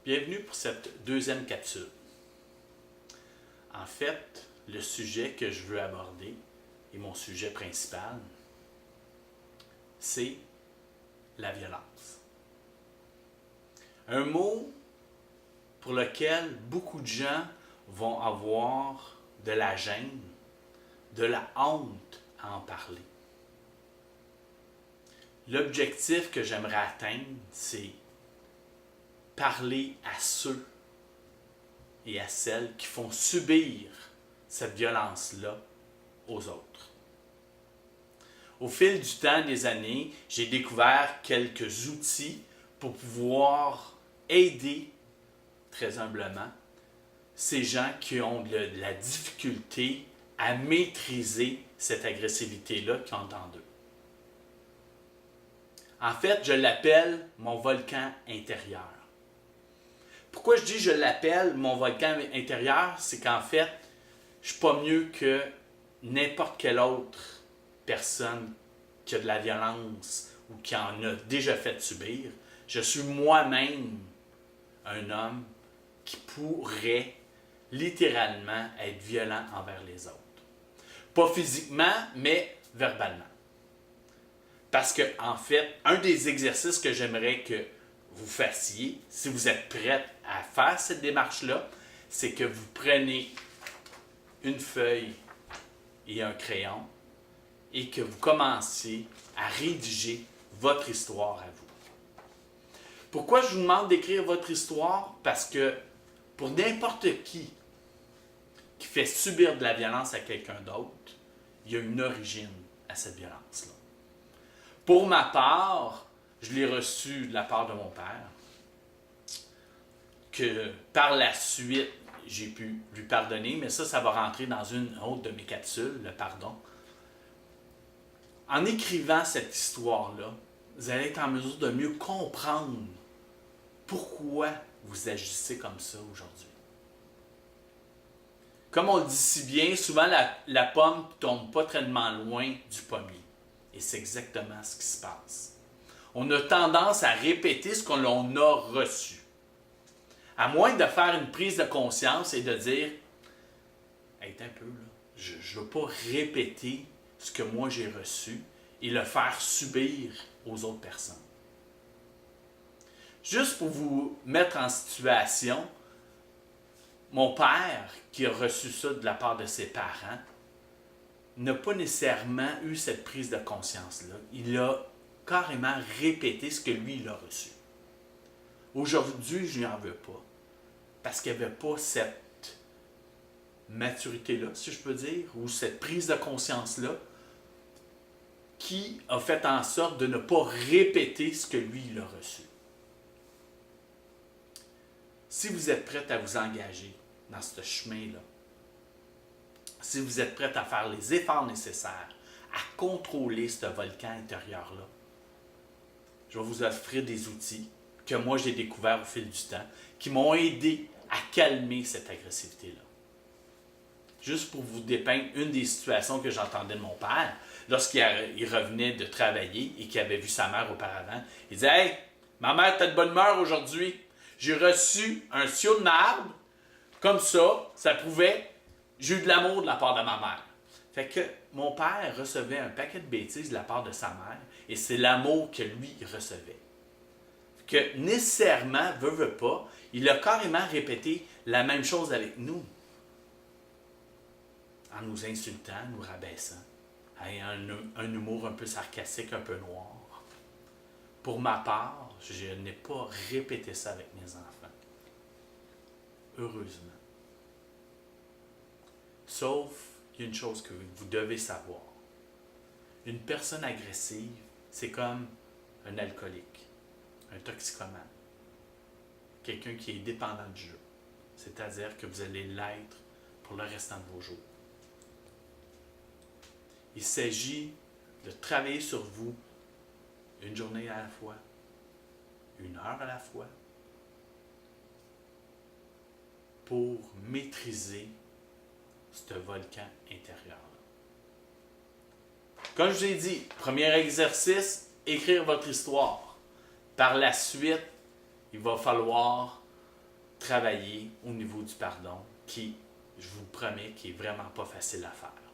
Bienvenue pour cette deuxième capsule. En fait, le sujet que je veux aborder, et mon sujet principal, c'est la violence. Un mot pour lequel beaucoup de gens vont avoir de la gêne, de la honte à en parler. L'objectif que j'aimerais atteindre, c'est parler à ceux et à celles qui font subir cette violence-là aux autres. Au fil du temps, des années, j'ai découvert quelques outils pour pouvoir aider, très humblement, ces gens qui ont de la difficulté à maîtriser cette agressivité-là qui ont en eux. En fait, je l'appelle mon volcan intérieur. Pourquoi je dis je l'appelle mon volcan intérieur? C'est qu'en fait, je ne suis pas mieux que n'importe quelle autre personne qui a de la violence ou qui en a déjà fait subir. Je suis moi-même un homme qui pourrait littéralement être violent envers les autres. Pas physiquement, mais verbalement. Parce que, en fait, un des exercices que j'aimerais que vous fassiez, si vous êtes prête à faire cette démarche-là, c'est que vous prenez une feuille et un crayon et que vous commenciez à rédiger votre histoire à vous. Pourquoi je vous demande d'écrire votre histoire? Parce que pour n'importe qui fait subir de la violence à quelqu'un d'autre, il y a une origine à cette violence-là. Pour ma part, je l'ai reçu de la part de mon père, que par la suite, j'ai pu lui pardonner, mais ça va rentrer dans une autre de mes capsules, le pardon. En écrivant cette histoire-là, vous allez être en mesure de mieux comprendre pourquoi vous agissez comme ça aujourd'hui. Comme on le dit si bien, souvent la pomme ne tombe pas tellement loin du pommier. Et c'est exactement ce qui se passe. On a tendance à répéter ce qu'on a reçu. À moins de faire une prise de conscience et de dire « Hey, un peu, là, je ne veux pas répéter ce que moi j'ai reçu et le faire subir aux autres personnes. » Juste pour vous mettre en situation, mon père, qui a reçu ça de la part de ses parents, n'a pas nécessairement eu cette prise de conscience-là. Il a carrément répété ce que lui, il a reçu. Aujourd'hui, je n'y en veux pas. Parce qu'il n'y avait pas cette maturité-là, si je peux dire, ou cette prise de conscience-là, qui a fait en sorte de ne pas répéter ce que lui, il a reçu. Si vous êtes prête à vous engager dans ce chemin-là, si vous êtes prête à faire les efforts nécessaires à contrôler ce volcan intérieur-là, je vais vous offrir des outils que moi j'ai découverts au fil du temps, qui m'ont aidé à calmer cette agressivité-là. Juste pour vous dépeindre une des situations que j'entendais de mon père, lorsqu'il revenait de travailler et qu'il avait vu sa mère auparavant, il disait « Hey, ma mère, t'as de bonne humeur aujourd'hui. J'ai reçu un sio de marde, comme ça prouvait j'ai eu de l'amour de la part de ma mère. » Fait que mon père recevait un paquet de bêtises de la part de sa mère, et c'est l'amour que lui recevait. Que nécessairement, veut pas, il a carrément répété la même chose avec nous. En nous insultant, nous rabaissant, ayant un humour un peu sarcastique, un peu noir. Pour ma part, je n'ai pas répété ça avec mes enfants. Heureusement. Sauf qu'il y a une chose que vous devez savoir. Une personne agressive, c'est comme un alcoolique, un toxicomane, quelqu'un qui est dépendant du jeu. C'est-à-dire que vous allez l'être pour le restant de vos jours. Il s'agit de travailler sur vous une journée à la fois, une heure à la fois, pour maîtriser ce volcan intérieur-là. Comme je vous ai dit, premier exercice, écrire votre histoire. Par la suite, il va falloir travailler au niveau du pardon qui, je vous promets, qui est vraiment pas facile à faire.